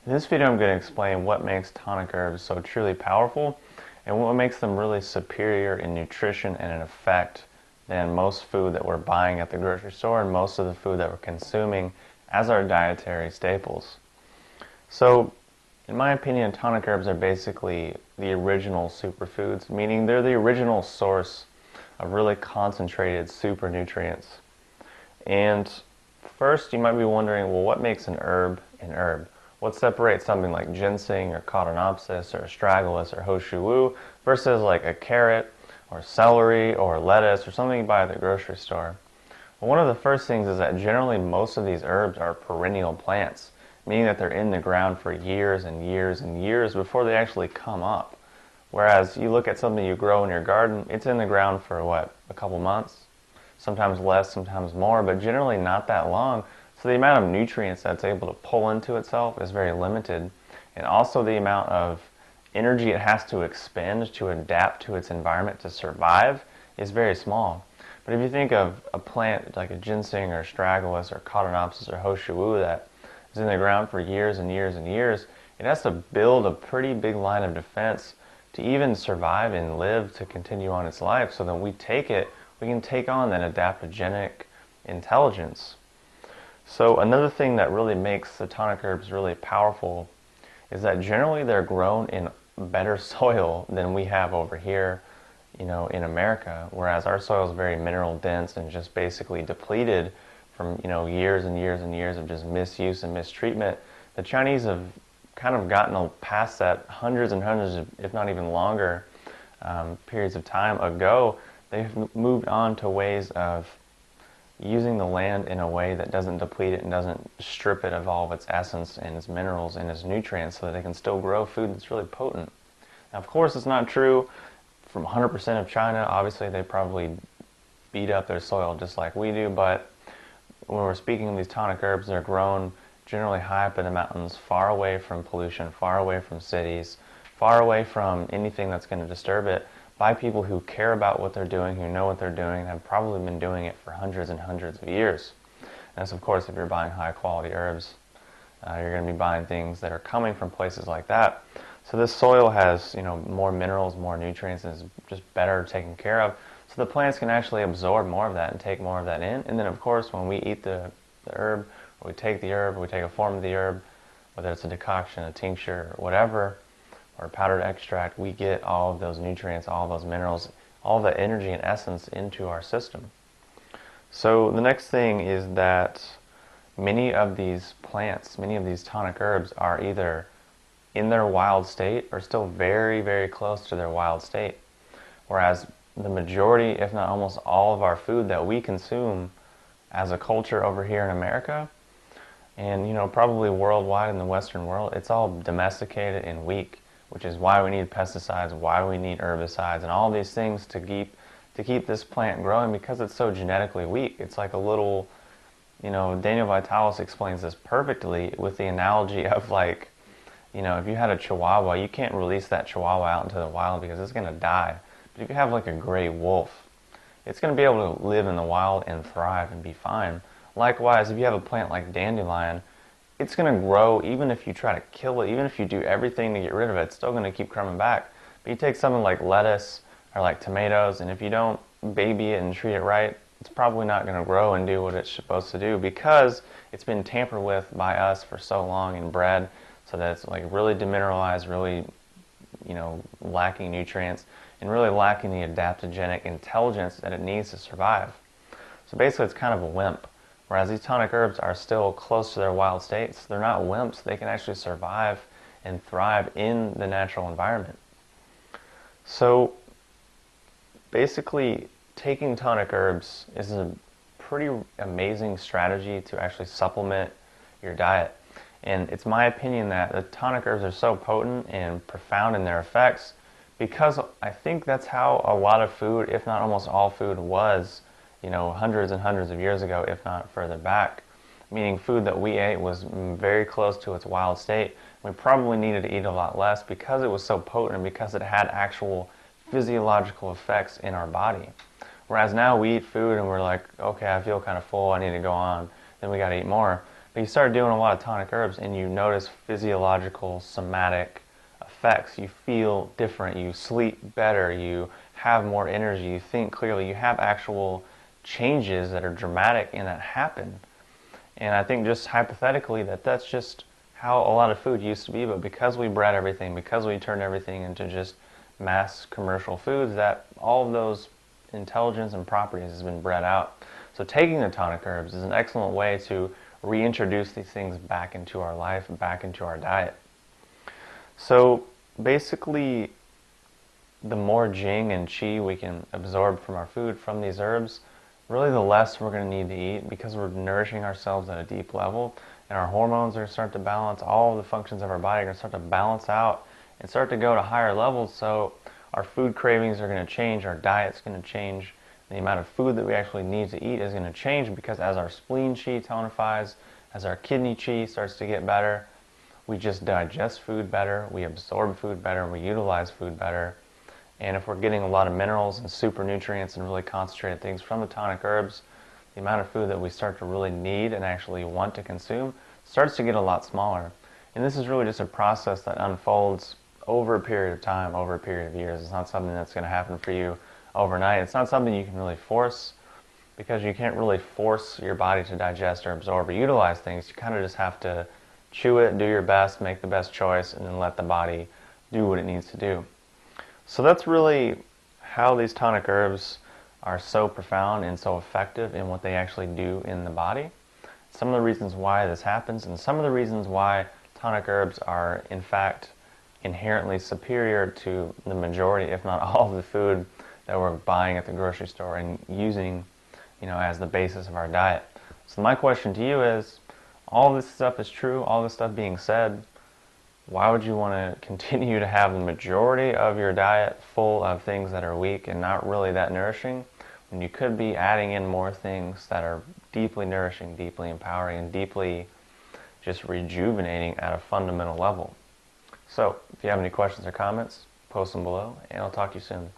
In this video I'm going to explain what makes tonic herbs so truly powerful and what makes them really superior in nutrition and in effect than most food that we're buying at the grocery store and most of the food that we're consuming as our dietary staples. So, in my opinion, tonic herbs are basically the original superfoods, meaning they're the original source of really concentrated super nutrients. And first you might be wondering, well, what makes an herb an herb? What separates something like ginseng or codonopsis or astragalus or hoshu versus like a carrot or celery or lettuce or something you buy at the grocery store? Well, one of the first things is that generally most of these herbs are perennial plants, meaning that they're in the ground for years and years and years before they actually come up. Whereas you look at something you grow in your garden, it's in the ground for what, a couple months? Sometimes less, sometimes more, but generally not that long. So the amount of nutrients that's able to pull into itself is very limited. And also the amount of energy it has to expend to adapt to its environment to survive is very small. But if you think of a plant like a ginseng or astragalus or codonopsis or hoshu that is in the ground for years and years and years, it has to build a pretty big line of defense to even survive and live to continue on its life. So then we take it, we can take on that adaptogenic intelligence. So another thing that really makes the tonic herbs really powerful is that generally they're grown in better soil than we have over here, in America, whereas our soil is very mineral dense and just basically depleted from, years and years and years of just misuse and mistreatment. The Chinese have kind of gotten past that hundreds and hundreds of, if not even longer, periods of time ago. They've moved on to ways of using the land in a way that doesn't deplete it and doesn't strip it of all of its essence and its minerals and its nutrients so that they can still grow food that's really potent. Now, of course, it's not true from 100% of China. Obviously, they probably beat up their soil just like we do, but when we're speaking of these tonic herbs, they're grown generally high up in the mountains, far away from pollution, far away from cities, far away from anything that's going to disturb it, by people who care about what they're doing, who know what they're doing, and have probably been doing it for hundreds and hundreds of years. And that's, of course, if you're buying high quality herbs, you're going to be buying things that are coming from places like that. So this soil has, more minerals, more nutrients, and is just better taken care of. So the plants can actually absorb more of that and take more of that in. And then, of course, when we eat the herb, or we take the herb, or we take a form of the herb, whether it's a decoction, a tincture, or whatever, or powdered extract, we get all of those nutrients, all of those minerals, all of that energy and essence into our system. So the next thing is that many of these plants, many of these tonic herbs are either in their wild state or still very, very close to their wild state. Whereas the majority, if not almost all of our food that we consume as a culture over here in America, and probably worldwide in the Western world, it's all domesticated and weak, which is why we need pesticides, why we need herbicides, and all these things to keep this plant growing because it's so genetically weak. It's like a little, Daniel Vitalis explains this perfectly with the analogy of like, if you had a chihuahua, you can't release that chihuahua out into the wild because it's going to die. But if you have like a gray wolf, it's going to be able to live in the wild and thrive and be fine. Likewise, if you have a plant like dandelion, it's going to grow even if you try to kill it, even if you do everything to get rid of it, it's still going to keep coming back. But you take something like lettuce or like tomatoes, and if you don't baby it and treat it right, it's probably not going to grow and do what it's supposed to do because it's been tampered with by us for so long and bred so that it's like really demineralized, really, lacking nutrients and really lacking the adaptogenic intelligence that it needs to survive. So basically it's kind of a wimp. Whereas these tonic herbs are still close to their wild states. They're not wimps. They can actually survive and thrive in the natural environment. So basically, taking tonic herbs is a pretty amazing strategy to actually supplement your diet. And it's my opinion that the tonic herbs are so potent and profound in their effects because I think that's how a lot of food, if not almost all food, was hundreds and hundreds of years ago, if not further back. Meaning food that we ate was very close to its wild state. We probably needed to eat a lot less because it was so potent and because it had actual physiological effects in our body. Whereas now we eat food and we're like, okay, I feel kind of full, I need to go on, then we got to eat more. But you start doing a lot of tonic herbs and you notice physiological, somatic effects. You feel different, you sleep better, you have more energy, you think clearly, you have actual changes that are dramatic and that happen. And I think just hypothetically that's just how a lot of food used to be, but because we bred everything, because we turned everything into just mass commercial foods, that all of those intelligence and properties has been bred out. So taking the tonic herbs is an excellent way to reintroduce these things back into our life, back into our diet. So basically, the more jing and qi we can absorb from our food, from these herbs, really the less we're going to need to eat, because we're nourishing ourselves at a deep level and our hormones are going to start to balance. All of the functions of our body are going to start to balance out and start to go to higher levels. So our food cravings are going to change, our diet's going to change, the amount of food that we actually need to eat is going to change, because as our spleen qi tonifies, as our kidney qi starts to get better, we just digest food better, we absorb food better, we utilize food better. And if we're getting a lot of minerals and super nutrients and really concentrated things from the tonic herbs, the amount of food that we start to really need and actually want to consume starts to get a lot smaller. And this is really just a process that unfolds over a period of time, over a period of years. It's not something that's going to happen for you overnight. It's not something you can really force, because you can't really force your body to digest or absorb or utilize things. You kind of just have to chew it, do your best, make the best choice, and then let the body do what it needs to do. So that's really how these tonic herbs are so profound and so effective in what they actually do in the body. Some of the reasons why this happens, and some of the reasons why tonic herbs are in fact inherently superior to the majority, if not all, of the food that we're buying at the grocery store and using, as the basis of our diet. So my question to you is, all this stuff is true, all this stuff being said, why would you want to continue to have the majority of your diet full of things that are weak and not really that nourishing, when you could be adding in more things that are deeply nourishing, deeply empowering, and deeply just rejuvenating at a fundamental level? So, if you have any questions or comments, post them below, and I'll talk to you soon.